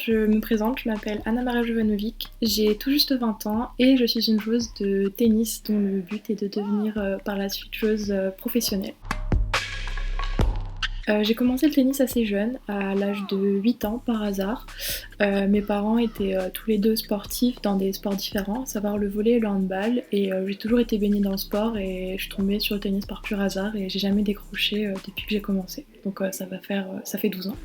je me présente, je m'appelle Anna-Maria Jovanovic, j'ai tout juste 20 ans et je suis une joueuse de tennis dont le but est de devenir par la suite joueuse professionnelle. J'ai commencé le tennis assez jeune, à l'âge de 8 ans par hasard. Mes parents étaient tous les deux sportifs dans des sports différents, à savoir le volley et le handball, et j'ai toujours été baignée dans le sport et je suis tombée sur le tennis par pur hasard et j'ai jamais décroché depuis que j'ai commencé. Donc ça fait 12 ans.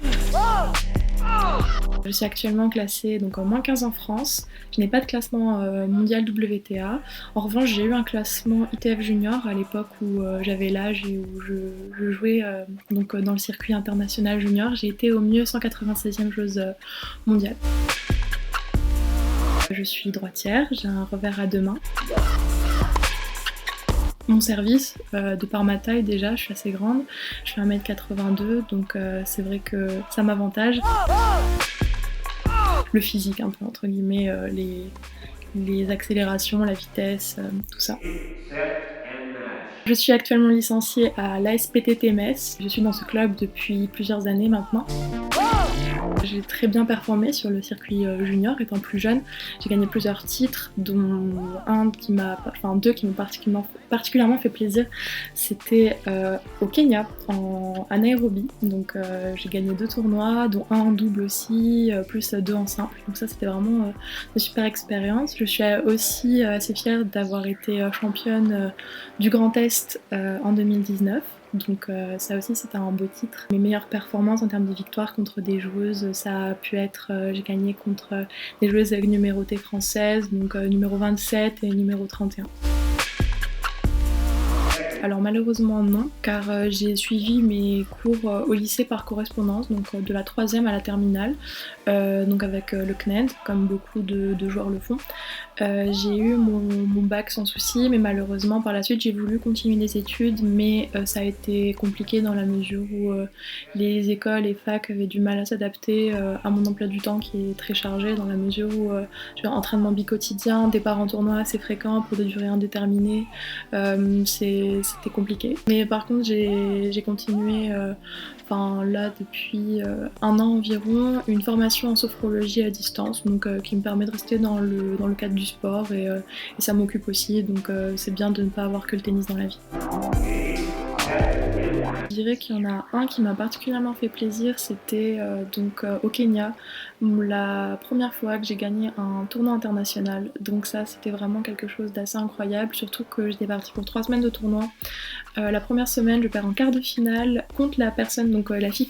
Je suis actuellement classée donc en moins 15 en France. Je n'ai pas de classement mondial WTA. En revanche, j'ai eu un classement ITF Junior à l'époque où j'avais l'âge et où je jouais dans le circuit international junior. J'ai été au mieux 196e joueuse mondiale. Je suis droitière, j'ai un revers à deux mains. Mon service, de par ma taille déjà, je suis assez grande, je fais 1m82, donc c'est vrai que ça m'avantage. Le physique un peu entre guillemets, les accélérations, la vitesse, tout ça. Je suis actuellement licenciée à l'ASPTT Metz, je suis dans ce club depuis plusieurs années maintenant. J'ai très bien performé sur le circuit junior étant plus jeune. J'ai gagné plusieurs titres, dont deux qui m'ont particulièrement fait plaisir. C'était au Kenya, à Nairobi. Donc j'ai gagné 2 tournois, dont un en double aussi, plus 2 en simple. Donc ça c'était vraiment une super expérience. Je suis aussi assez fière d'avoir été championne du Grand Est en 2019. Donc ça aussi c'était un beau titre. Mes meilleures performances en termes de victoires contre des joueuses, ça a pu être, j'ai gagné contre des joueuses numérotées françaises, donc numéro 27 et numéro 31. Alors malheureusement non, car j'ai suivi mes cours au lycée par correspondance, donc de la 3e à la terminale, donc avec le CNED, comme beaucoup de joueurs le font. J'ai eu mon bac sans souci, mais malheureusement par la suite j'ai voulu continuer les études, mais ça a été compliqué dans la mesure où les écoles et facs avaient du mal à s'adapter à mon emploi du temps qui est très chargé, dans la mesure où j'ai un entraînement bi-quotidien, départ en tournoi assez fréquent pour des durées indéterminées. C'était compliqué. Mais par contre j'ai continué là depuis un an environ, une formation en sophrologie à distance, donc qui me permet de rester dans le cadre du sport et ça m'occupe aussi, donc c'est bien de ne pas avoir que le tennis dans la vie. Je dirais qu'il y en a un qui m'a particulièrement fait plaisir, c'était au Kenya, la première fois que j'ai gagné un tournoi international. Donc ça c'était vraiment quelque chose d'assez incroyable, surtout que j'étais partie pour 3 semaines de tournoi. La première semaine je perds en quart de finale contre la personne, la fille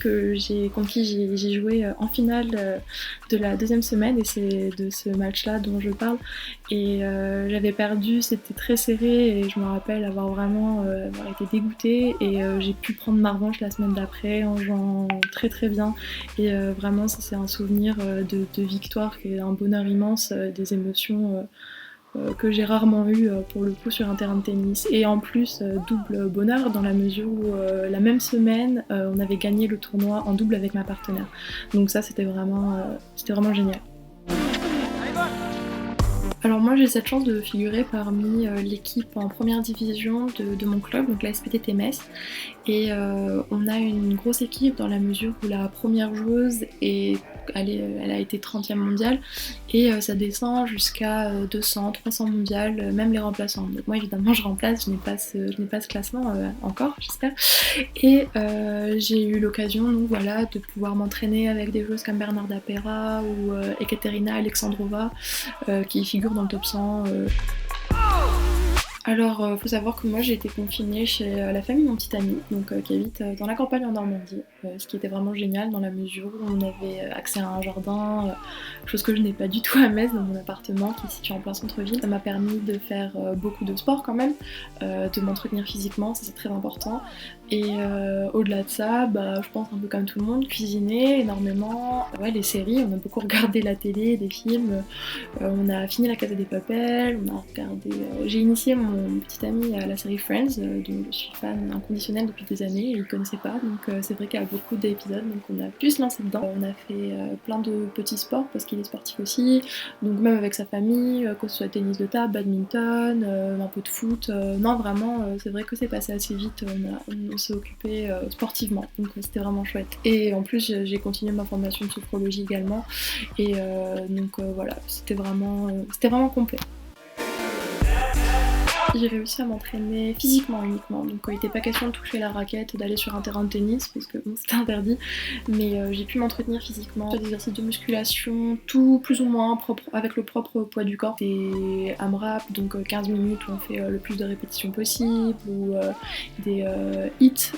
contre qui j'ai joué en finale de la 2e semaine, et c'est de ce match-là dont je parle. Et j'avais perdu, c'était très serré et je me rappelle avoir été dégoûtée, et j'ai pu prendre ma revanche la semaine d'après en jouant très très bien, et vraiment ça c'est un souvenir de victoire qui est un bonheur immense, des émotions que j'ai rarement eu pour le coup sur un terrain de tennis, et en plus double bonheur dans la mesure où la même semaine on avait gagné le tournoi en double avec ma partenaire, donc ça c'était vraiment génial. Alors moi j'ai cette chance de figurer parmi l'équipe en première division de mon club, donc la SPTT Metz, et on a une grosse équipe dans la mesure où la première joueuse elle a été 30e mondiale, et ça descend jusqu'à 200, 300 mondiales, même les remplaçants. Donc moi évidemment je remplace, je n'ai pas ce classement encore, j'espère. Et j'ai eu l'occasion de pouvoir m'entraîner avec des joueuses comme Bernarda Pera ou Ekaterina Alexandrova qui figurent dans le top 100. Alors, faut savoir que moi j'ai été confinée chez la famille de mon petit ami, qui habite dans la campagne en Normandie, ce qui était vraiment génial dans la mesure où on avait accès à un jardin, chose que je n'ai pas du tout à Metz dans mon appartement qui est situé en plein centre-ville. Ça m'a permis de faire beaucoup de sport quand même, de m'entretenir physiquement, ça c'est très important. Et au-delà de ça, je pense un peu comme tout le monde, cuisiner énormément. Ouais, les séries, on a beaucoup regardé la télé, des films, on a fini La Casa des Papel, on a regardé... j'ai initié mon mon petit ami à la série Friends, dont je suis fan inconditionnelle depuis des années, et il connaissait pas, donc c'est vrai qu'il y a beaucoup d'épisodes, donc on a pu se lancer dedans. On a fait plein de petits sports parce qu'il est sportif aussi, donc même avec sa famille, que ce soit tennis de table, badminton, un peu de foot. Non, vraiment, c'est vrai que c'est passé assez vite, on s'est occupé sportivement, donc c'était vraiment chouette. Et en plus, j'ai continué ma formation de sophrologie également, et donc voilà, c'était vraiment complet. J'ai réussi à m'entraîner physiquement uniquement, donc il n'était pas question de toucher la raquette, d'aller sur un terrain de tennis, parce que bon, c'était interdit, mais j'ai pu m'entretenir physiquement, faire des exercices de musculation, tout plus ou moins propre, avec le propre poids du corps, des AMRAP, donc 15 minutes où on fait le plus de répétitions possible, ou des hits,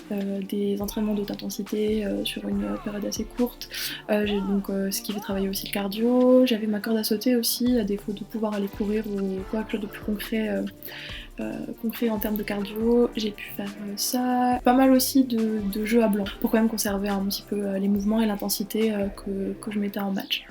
des entraînements de haute intensité sur une période assez courte, j'ai donc ce qui fait travailler aussi le cardio, j'avais ma corde à sauter aussi, à défaut de pouvoir aller courir ou quelque chose de plus concret en termes de cardio, j'ai pu faire ça. Pas mal aussi de jeux à blanc pour quand même conserver un petit peu les mouvements et l'intensité que je mettais en match.